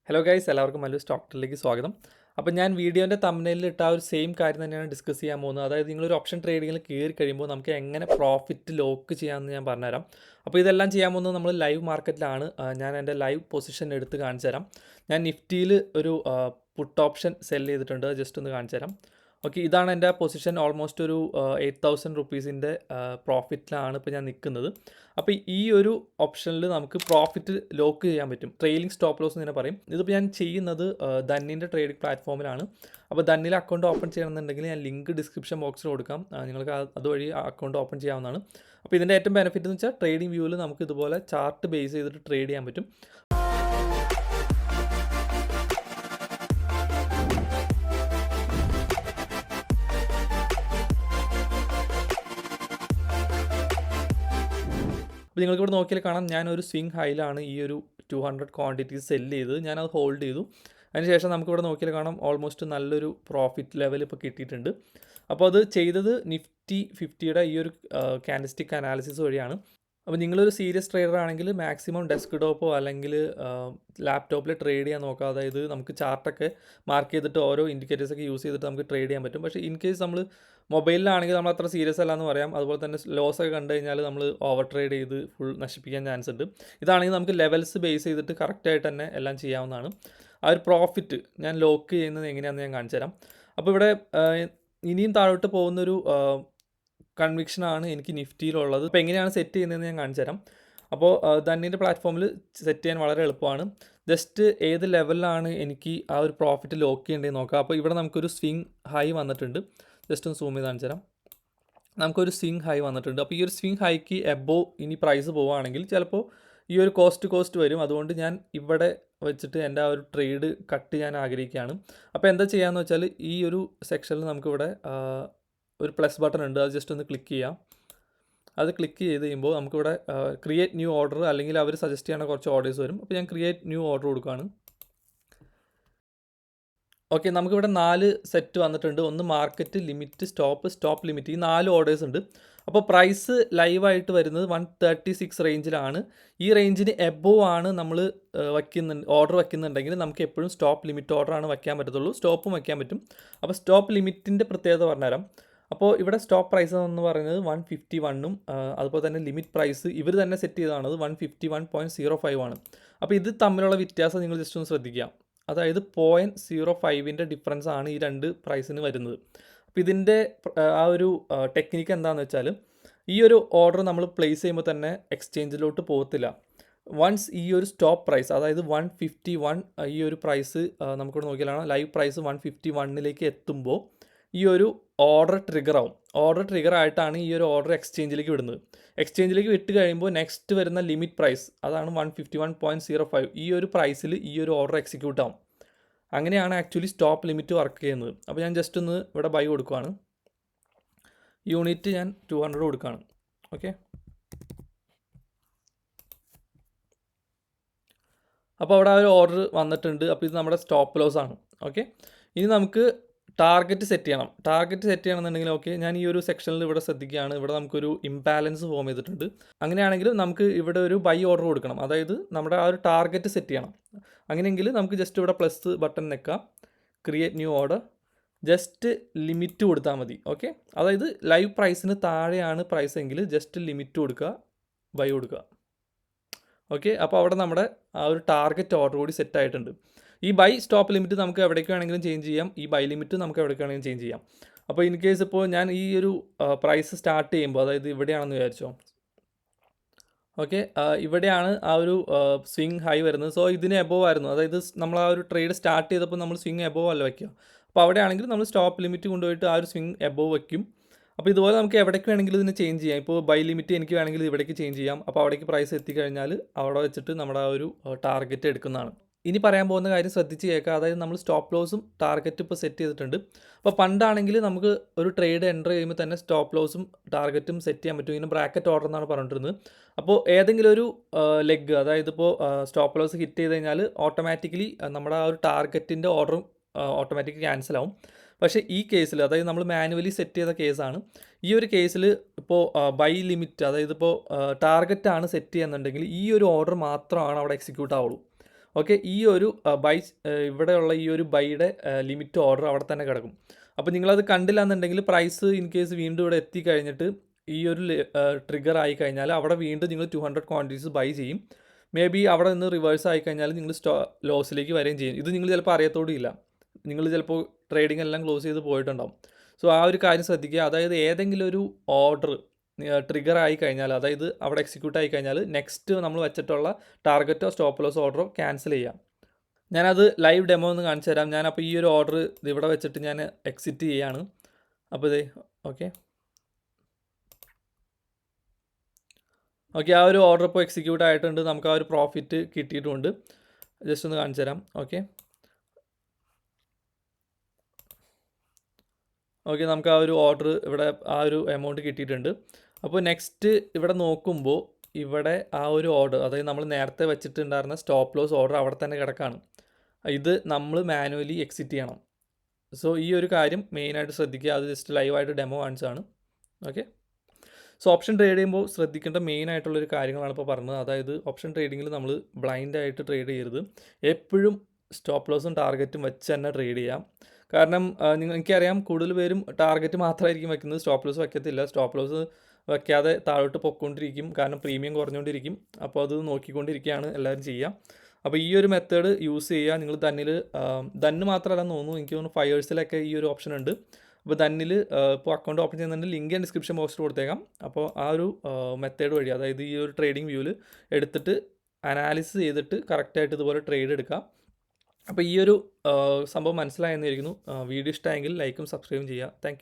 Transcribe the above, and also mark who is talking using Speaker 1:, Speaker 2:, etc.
Speaker 1: Hello guys, എല്ലാവർക്കും Mallu stock ട്രേഡിലേക്ക് സ്വാഗതം. അപ്പോൾ ഞാൻ വീഡിയോൻ്റെ തമ്പനെയിലിൽ ഇട്ട ആ ഒരു സെയിം കാര്യം തന്നെയാണ് ഡിസ്കസ് ചെയ്യാൻ പോകുന്നത്. അതായത് നിങ്ങളൊരു ഓപ്ഷൻ ട്രേഡിങ്ങിൽ കയറി കഴിയുമ്പോൾ നമുക്ക് എങ്ങനെ പ്രോഫിറ്റ് ലോക്ക് ചെയ്യാമെന്ന് ഞാൻ പറഞ്ഞുതരാം. അപ്പോൾ ഇതെല്ലാം ചെയ്യാൻ പോകുന്നത് നമ്മൾ ലൈവ് മാർക്കറ്റിലാണ്. ഞാൻ എൻ്റെ ലൈവ് പൊസിഷൻ എടുത്ത് കാണിച്ചു തരാം. ഞാൻ നിഫ്റ്റിയിൽ ഒരു പുട്ട് ഓപ്ഷൻ സെല് ചെയ്തിട്ടുണ്ട്. ജസ്റ്റ് ഒന്ന് കാണിച്ചു തരാം. ഓക്കെ, ഇതാണ് എൻ്റെ പൊസിഷൻ. ഓൾമോസ്റ്റ് ഒരു 8,000 റുപ്പീസിൻ്റെ പ്രോഫിറ്റിലാണ് ഇപ്പോൾ ഞാൻ നിൽക്കുന്നത്. അപ്പോൾ ഈ ഒരു ഓപ്ഷനിൽ നമുക്ക് പ്രോഫിറ്റ് ലോക്ക് ചെയ്യാൻ പറ്റും. ട്രെയിലിംഗ് സ്റ്റോപ്പ് ലോസ് എന്ന് തന്നെ പറയും. ഇതിപ്പോൾ ഞാൻ ചെയ്യുന്നത് ധന്നിൻ്റെ ട്രേഡിംഗ് പ്ലാറ്റ്ഫോമിലാണ്. അപ്പോൾ ധന്നിൽ അക്കൗണ്ട് ഓപ്പൺ ചെയ്യണമെന്നുണ്ടെങ്കിൽ ഞാൻ ലിങ്ക് ഡിസ്ക്രിപ്ഷൻ ബോക്സിൽ കൊടുക്കാം. നിങ്ങൾക്ക് അതുവഴി അക്കൗണ്ട് ഓപ്പൺ ചെയ്യാവുന്നതാണ്. അപ്പോൾ ഇതിൻ്റെ ഏറ്റവും ബെനിഫിറ്റ് എന്ന് വെച്ചാൽ ട്രേഡിംഗ് വ്യൂവിൽ നമുക്ക് ഇതുപോലെ ചാർട്ട് ബേസ് ചെയ്തിട്ട് ട്രേഡ് ചെയ്യാൻ പറ്റും. അപ്പോൾ നിങ്ങൾക്കിവിടെ നോക്കിയാൽ കാണാം, ഞാനൊരു സ്വിംഗ് ഹൈയിലാണ് ഈ ഒരു 200 ക്വാണ്ടിറ്റീസ് സെല്ല് ചെയ്ത് ഞാനത് ഹോൾഡ് ചെയ്തു. അതിനുശേഷം നമുക്കിവിടെ നോക്കിയാൽ കാണാം ഓൾമോസ്റ്റ് നല്ലൊരു പ്രോഫിറ്റ് ലെവൽ ഇപ്പോൾ കിട്ടിയിട്ടുണ്ട്. അപ്പോൾ അത് ചെയ്തത് നിഫ്റ്റി 50യുടെ ഈ ഒരു കാൻഡിസ്റ്റിക് അനാലിസിസ് വഴിയാണ്. അപ്പോൾ നിങ്ങളൊരു സീരിയസ് ട്രേഡർ ആണെങ്കിൽ മാക്സിമം ഡെസ്ക്ടോപ്പോ അല്ലെങ്കിൽ ലാപ്ടോപ്പിൽ ട്രേഡ് ചെയ്യാൻ നോക്കുക. അതായത് നമുക്ക് ചാർട്ടൊക്കെ മാർക്ക് ചെയ്തിട്ട് ഓരോ ഇൻഡിക്കേറ്റേഴ്സൊക്കെ യൂസ് ചെയ്തിട്ട് നമുക്ക് ട്രേഡ് ചെയ്യാൻ പറ്റും. പക്ഷേ ഇൻ കേസ് നമ്മൾ മൊബൈലിലാണെങ്കിൽ നമ്മൾ അത്ര സീരിയസ് അല്ല എന്ന് പറയാം. അതുപോലെ തന്നെ ലോസ് ഒക്കെ കണ്ടു കഴിഞ്ഞാൽ നമ്മൾ ഓവർ ട്രേഡ് ചെയ്ത് ഫുൾ നശിപ്പിക്കാൻ ചാൻസ് ഉണ്ട്. ഇതാണെങ്കിൽ നമുക്ക് ലെവൽസ് ബേസ് ചെയ്തിട്ട് കറക്റ്റായിട്ട് തന്നെ എല്ലാം ചെയ്യാവുന്നതാണ്. ആ ഒരു പ്രോഫിറ്റ് ഞാൻ ലോക്ക് ചെയ്യുന്നത് എങ്ങനെയാണെന്ന് ഞാൻ കാണിച്ചു തരാം. അപ്പോൾ ഇവിടെ ഇനിയും താഴോട്ട് പോകുന്നൊരു കൺവിക്ഷനാണ് എനിക്ക് നിഫ്റ്റിയിലുള്ളത്. അപ്പോൾ എങ്ങനെയാണ് സെറ്റ് ചെയ്യുന്നതെന്ന് ഞാൻ കാണിച്ചു തരാം. അപ്പോൾ ധന്നിൻ്റെ പ്ലാറ്റ്ഫോമിൽ സെറ്റ് ചെയ്യാൻ വളരെ എളുപ്പമാണ്. ജസ്റ്റ് ഏത് ലെവലിലാണ് എനിക്ക് ആ ഒരു പ്രോഫിറ്റ് ലോക്ക് ചെയ്യേണ്ടതെന്ന് നോക്കാം. അപ്പോൾ ഇവിടെ നമുക്കൊരു സ്വിംഗ് ഹൈ വന്നിട്ടുണ്ട്. ജസ്റ്റ് ഒന്ന് സൂം ചെയ്ത് കാണിച്ചു തരാം. നമുക്കൊരു സ്വിംഗ് ഹൈ വന്നിട്ടുണ്ട്. അപ്പോൾ ഈ ഒരു സ്വിംഗ് ഹൈക്ക് എബോ ഇനി പ്രൈസ് പോവുകയാണെങ്കിൽ ചിലപ്പോൾ ഈ ഒരു കോസ്റ്റ് വരും. അതുകൊണ്ട് ഞാൻ ഇവിടെ വെച്ചിട്ട് എൻ്റെ ആ ഒരു ട്രേഡ് കട്ട് ചെയ്യാൻ ആഗ്രഹിക്കുകയാണ്. അപ്പോൾ എന്താ ചെയ്യാമെന്ന് വെച്ചാൽ ഈ ഒരു സെക്ഷനിൽ നമുക്കിവിടെ ഒരു പ്ലസ് ബട്ടൺ ഉണ്ട്. അത് ജസ്റ്റ് ഒന്ന് ക്ലിക്ക് ചെയ്യാം. അത് ക്ലിക്ക് ചെയ്ത് കഴിയുമ്പോൾ നമുക്കിവിടെ ക്രിയേറ്റ് ന്യൂ ഓർഡർ അല്ലെങ്കിൽ അവർ സജസ്റ്റ് ചെയ്യുന്ന കുറച്ച് ഓർഡേഴ്സ് വരും. അപ്പോൾ ഞാൻ ക്രിയേറ്റ് ന്യൂ ഓർഡർ കൊടുക്കുകയാണ്. ഓക്കെ, നമുക്കിവിടെ 4 സെറ്റ് വന്നിട്ടുണ്ട്. ഒന്ന് മാർക്കറ്റ്, ലിമിറ്റ്, സ്റ്റോപ്പ് ലിമിറ്റ്, ഈ 4 ഓർഡേഴ്സ് ഉണ്ട്. അപ്പോൾ പ്രൈസ് ലൈവായിട്ട് വരുന്നത് 136 റേഞ്ചിലാണ്. ഈ റേഞ്ചിന് എബോവ് ആണ് നമ്മൾ ഓർഡർ വയ്ക്കുന്നുണ്ടെങ്കിൽ നമുക്ക് എപ്പോഴും സ്റ്റോപ്പ് ലിമിറ്റ് ഓർഡറാണ് വയ്ക്കാൻ പറ്റത്തുള്ളൂ. സ്റ്റോപ്പും വയ്ക്കാൻ പറ്റും. അപ്പോൾ സ്റ്റോപ്പ് ലിമിറ്റിൻ്റെ പ്രത്യേകത പറഞ്ഞുതരാം. അപ്പോൾ ഇവിടെ സ്റ്റോപ്പ് പ്രൈസ് എന്ന് പറയുന്നത് 151ഉം അതുപോലെ തന്നെ ലിമിറ്റ് പ്രൈസ് ഇവർ തന്നെ സെറ്റ് ചെയ്തതാണ് 151.05 ആണ്. അപ്പോൾ ഇത് തമ്മിലുള്ള വ്യത്യാസം നിങ്ങൾ ജസ്റ്റ് ഒന്ന് ശ്രദ്ധിക്കുക. അതായത് 0.05ൻ്റെ ഡിഫറൻസ് ആണ് ഈ രണ്ട് പ്രൈസിന് വരുന്നത്. അപ്പോൾ ഇതിൻ്റെ ആ ഒരു ടെക്നിക്ക് എന്താണെന്ന് വെച്ചാൽ ഈ ഒരു ഓർഡർ നമ്മൾ പ്ലേസ് ചെയ്യുമ്പോൾ തന്നെ എക്സ്ചേഞ്ചിലോട്ട് പോകത്തില്ല. വൺസ് ഈ ഒരു സ്റ്റോപ്പ് പ്രൈസ് അതായത് 151 ഈ ഒരു പ്രൈസ് നമുക്കിവിടെ നോക്കിയാലാണ് ലൈവ് പ്രൈസ് 151ലേക്ക് എത്തുമ്പോൾ ഈ ഒരു ഓർഡർ ട്രിഗർ ആവും. ഓർഡർ ട്രിഗർ ആയിട്ടാണ് ഈ ഒരു ഓർഡർ എക്സ്ചേഞ്ചിലേക്ക് വിടുന്നത്. എക്സ്ചേഞ്ചിലേക്ക് വിട്ട് കഴിയുമ്പോൾ നെക്സ്റ്റ് വരുന്ന ലിമിറ്റ് പ്രൈസ് അതാണ് 151.05. ഈ ഒരു പ്രൈസിൽ ഈ ഒരു ഓർഡർ എക്സിക്യൂട്ട് ആവും. അങ്ങനെയാണ് ആക്ച്വലി സ്റ്റോപ്പ് ലിമിറ്റ് വർക്ക് ചെയ്യുന്നത്. അപ്പോൾ ഞാൻ ജസ്റ്റ് ഒന്ന് ഇവിടെ ബൈ കൊടുക്കുകയാണ്. യൂണിറ്റ് ഞാൻ 200 കൊടുക്കുകയാണ്. ഓക്കെ, അപ്പോൾ അവിടെ ആ ഒരു ഓർഡർ വന്നിട്ടുണ്ട്. അപ്പോൾ ഇത് നമ്മുടെ സ്റ്റോപ്പ് ലോസ് ആണ്. ഓക്കെ, ഇനി നമുക്ക് ടാർഗറ്റ് സെറ്റ് ചെയ്യണം. ടാർഗറ്റ് സെറ്റ് ചെയ്യണമെന്നുണ്ടെങ്കിൽ ഓക്കെ, ഞാൻ ഈ ഒരു സെക്ഷനിൽ ഇവിടെ ശ്രദ്ധിക്കുകയാണ്. ഇവിടെ നമുക്കൊരു ഇംബാലൻസ് ഫോം ചെയ്തിട്ടുണ്ട്. അങ്ങനെയാണെങ്കിൽ നമുക്ക് ഇവിടെ ഒരു ബൈ ഓർഡർ കൊടുക്കണം. അതായത് നമ്മുടെ ആ ഒരു ടാർഗറ്റ് സെറ്റ് ചെയ്യണം. അങ്ങനെയെങ്കിൽ നമുക്ക് ജസ്റ്റ് ഇവിടെ പ്ലസ് ബട്ടൺ നിൽക്കാം, create new order, just limit കൊടുത്താൽ മതി. ഓക്കെ, അതായത് ലൈവ് പ്രൈസിന് താഴെയാണ് പ്രൈസ് എങ്കിൽ ജസ്റ്റ് ലിമിറ്റ് കൊടുക്കുക, ബൈ കൊടുക്കുക. ഓക്കെ, അപ്പോൾ അവിടെ നമ്മുടെ ആ ഒരു ടാർഗറ്റ് ഓർഡർ കൂടി സെറ്റ് ആയിട്ടുണ്ട്. ഈ ബൈ സ്റ്റോപ്പ് ലിമിറ്റ് നമുക്ക് എവിടേക്ക് വേണമെങ്കിലും ചേഞ്ച് ചെയ്യാം. ഈ ബൈ ലിമിറ്റ് നമുക്ക് എവിടേക്ക് വേണമെങ്കിലും ചേഞ്ച് ചെയ്യാം. അപ്പോൾ ഇൻ കേസ് ഇപ്പോൾ ഞാൻ ഈ ഒരു പ്രൈസ് സ്റ്റാർട്ട് ചെയ്യുമ്പോൾ അതായത് ഇവിടെയാണെന്ന് വിചാരിച്ചോ. ഓക്കെ, ഇവിടെയാണ് ആ ഒരു സ്വിംഗ് ഹൈ വരുന്നത്. സോ ഇതിന് എബോവ് ആയിരുന്നു. അതായത് നമ്മൾ ആ ഒരു ട്രേഡ് സ്റ്റാർട്ട് ചെയ്തപ്പോൾ നമ്മൾ സ്വിംഗ് എബോവ് അല്ല വയ്ക്കുക. അപ്പോൾ അവിടെയാണെങ്കിൽ നമ്മൾ സ്റ്റോപ്പ് ലിമിറ്റ് കൊണ്ടുപോയിട്ട് ആ ഒരു സ്വിംഗ് എബോവ് വയ്ക്കും. അപ്പോൾ ഇതുപോലെ നമുക്ക് എവിടേക്ക് വേണമെങ്കിലും ഇതിന് ചേഞ്ച് ചെയ്യാം. ഇപ്പോൾ ബൈ ലിമിറ്റ് എനിക്ക് വേണമെങ്കിൽ ഇവിടേക്ക് ചേഞ്ച് ചെയ്യാം. അപ്പോൾ അവിടേക്ക് പ്രൈസ് എത്തിക്കഴിഞ്ഞാൽ അവിടെ വെച്ചിട്ട് നമ്മുടെ ആ ഒരു ടാർഗറ്റ് എടുക്കുന്നതാണ്. ഇനി പറയാൻ പോകുന്ന കാര്യം ശ്രദ്ധിച്ച് കേൾക്കുക. അതായത് നമ്മൾ സ്റ്റോപ്പ് ലോസും ടാർഗറ്റ് ഇപ്പോൾ സെറ്റ് ചെയ്തിട്ടുണ്ട്. അപ്പോൾ പണ്ടാണെങ്കിൽ നമുക്ക് ഒരു ട്രേഡ് എൻ്റർ ചെയ്യുമ്പോൾ തന്നെ സ്റ്റോപ്പ് ലോസും ടാർഗറ്റും സെറ്റ് ചെയ്യാൻ പറ്റും. ഇതിന് ബ്രാക്കറ്റ് ഓർഡർ എന്നാണ് പറഞ്ഞിരുന്നത്. അപ്പോൾ ഏതെങ്കിലും ഒരു ലെഗ്, അതായത് ഇപ്പോൾ സ്റ്റോപ്പ് ലോസ് ഹിറ്റ് ചെയ്ത് കഴിഞ്ഞാൽ ഓട്ടോമാറ്റിക്കലി നമ്മുടെ ആ ഒരു ടാർഗറ്റിൻ്റെ ഓർഡറും ഓട്ടോമാറ്റിക്കലി ക്യാൻസൽ ആവും. പക്ഷേ ഈ കേസിൽ, അതായത് നമ്മൾ മാനുവലി സെറ്റ് ചെയ്ത കേസാണ്. ഈ ഒരു കേസിൽ ഇപ്പോൾ ബൈ ലിമിറ്റ്, അതായത് ഇപ്പോൾ ടാർഗറ്റാണ് സെറ്റ് ചെയ്യുന്നുണ്ടെങ്കിൽ ഈ ഒരു ഓർഡർ മാത്രമാണ് അവിടെ എക്സിക്യൂട്ട് ആവുള്ളൂ. ഓക്കെ. ഈ ഒരു ബൈ ഇവിടെയുള്ള ഈ ഒരു ബൈയുടെ ലിമിറ്റ് ഓർഡർ അവിടെ തന്നെ കിടക്കും. അപ്പോൾ നിങ്ങളത് കണ്ടില്ല എന്നുണ്ടെങ്കിൽ പ്രൈസ് ഇൻ കേസ് വീണ്ടും ഇവിടെ എത്തിക്കഴിഞ്ഞിട്ട് ഈ ഒരു ട്രിഗർ ആയി കഴിഞ്ഞാൽ അവിടെ വീണ്ടും നിങ്ങൾ 200 ക്വാണ്ടിറ്റീസ് ബൈ ചെയ്യും. മേ ബി അവിടെ നിന്ന് റിവേഴ്സ് ആയി കഴിഞ്ഞാൽ നിങ്ങൾ ലോസിലേക്ക് വരികയും ചെയ്യും. ഇത് നിങ്ങൾ ചിലപ്പോൾ അറിയത്തോടുമില്ല. നിങ്ങൾ ചിലപ്പോൾ ട്രേഡിംഗ് എല്ലാം ക്ലോസ് ചെയ്ത് പോയിട്ടുണ്ടാവും. സോ ആ ഒരു കാര്യം ശ്രദ്ധിക്കുക. അതായത് ഏതെങ്കിലും ഒരു ഓർഡർ ട്രിഗർ ആയി കഴിഞ്ഞാൽ, അതായത് അവിടെ എക്സിക്യൂട്ട് ആയി കഴിഞ്ഞാൽ നെക്സ്റ്റ് നമ്മൾ വെച്ചിട്ടുള്ള ടാർഗറ്റോ സ്റ്റോപ്പ് ലോസ് ഓർഡറോ ക്യാൻസൽ ചെയ്യാം. ഞാനത് ലൈവ് ഡെമോ ഒന്ന് കാണിച്ചു തരാം. ഞാനപ്പോൾ ഈ ഒരു ഓർഡർ ഇവിടെ വെച്ചിട്ട് ഞാൻ എക്സിറ്റ് ചെയ്യാണ്. അപ്പോൾ ഇതേ ഓക്കെ ഓക്കെ ആ ഒരു ഓർഡർ ഇപ്പോൾ എക്സിക്യൂട്ട് ആയിട്ടുണ്ട്. നമുക്ക് ആ ഒരു പ്രോഫിറ്റ് കിട്ടിയിട്ടുണ്ട്. ജസ്റ്റ് ഒന്ന് കാണിച്ചു തരാം. ഓക്കെ ഓക്കെ നമുക്ക് ആ ഒരു ഓർഡർ ഇവിടെ ആ ഒരു എമൗണ്ട് കിട്ടിയിട്ടുണ്ട്. അപ്പോൾ നെക്സ്റ്റ് ഇവിടെ നോക്കുമ്പോൾ ഇവിടെ ആ ഒരു ഓർഡർ, അതായത് നമ്മൾ നേരത്തെ വെച്ചിട്ടുണ്ടായിരുന്ന സ്റ്റോപ്പ് ലോസ് ഓർഡർ അവിടെ തന്നെ കിടക്കാണ്. ഇത് നമ്മൾ മാനുവലി എക്സിറ്റ് ചെയ്യണം. സോ ഈ ഒരു കാര്യം മെയിനായിട്ട് ശ്രദ്ധിക്കുക. അത് ജസ്റ്റ് ലൈവായിട്ട് ഡെമോ കാണിച്ചതാണ്. ഓക്കെ. സോ ഓപ്ഷൻ ട്രേഡ് ചെയ്യുമ്പോൾ ശ്രദ്ധിക്കേണ്ട മെയിൻ ആയിട്ടുള്ളൊരു കാര്യങ്ങളാണ് ഇപ്പോൾ പറഞ്ഞത്. അതായത് ഓപ്ഷൻ ട്രേഡിങ്ങിൽ നമ്മൾ ബ്ലൈൻഡായിട്ട് ട്രേഡ് ചെയ്യരുത്. എപ്പോഴും സ്റ്റോപ്പ് ലോസും ടാർഗറ്റും വെച്ച് തന്നെ ട്രേഡ് ചെയ്യാം. കാരണം എനിക്കറിയാം കൂടുതൽ പേരും ടാർഗറ്റ് മാത്രമായിരിക്കും വെക്കുന്നത്, സ്റ്റോപ്പ് ലോസ് വെക്കത്തില്ല. സ്റ്റോപ്പ് ലോസ് വെക്കാതെ താഴോട്ട് പൊയ്ക്കൊണ്ടിരിക്കും, കാരണം പ്രീമിയം കുറഞ്ഞുകൊണ്ടിരിക്കും. അപ്പോൾ അത് നോക്കിക്കൊണ്ടിരിക്കുകയാണ് എല്ലാവരും ചെയ്യുക. അപ്പോൾ ഈ ഒരു മെത്തേഡ് യൂസ് ചെയ്യുക. നിങ്ങൾ ദന്ന് മാത്രമല്ല തോന്നുന്നു, എനിക്ക് തോന്നുന്നു ഫയേഴ്സിലൊക്കെ ഈ ഒരു ഓപ്ഷൻ ഉണ്ട്. അപ്പോൾ ദന്നിൽ ഇപ്പോൾ അക്കൗണ്ട് ഓപ്പൺ ചെയ്യുന്നുണ്ട്, ലിങ്ക് ഞാൻ ഡിസ്ക്രിപ്ഷൻ ബോക്സിൽ കൊടുത്തേക്കാം. അപ്പോൾ ആ ഒരു മെത്തേഡ് വഴി, അതായത് ഈ ഒരു ട്രേഡിംഗ് വ്യൂവിൽ എടുത്തിട്ട് അനാലിസിസ് ചെയ്തിട്ട് കറക്റ്റായിട്ട് ഇതുപോലെ ട്രേഡ് എടുക്കാം. അപ്പോൾ ഈ ഒരു സംഭവം മനസ്സിലായെന്നായിരിക്കുന്നു. വീഡിയോ ഇഷ്ടമായെങ്കിൽ ലൈക്കും സബ്സ്ക്രൈബും ചെയ്യുക. താങ്ക്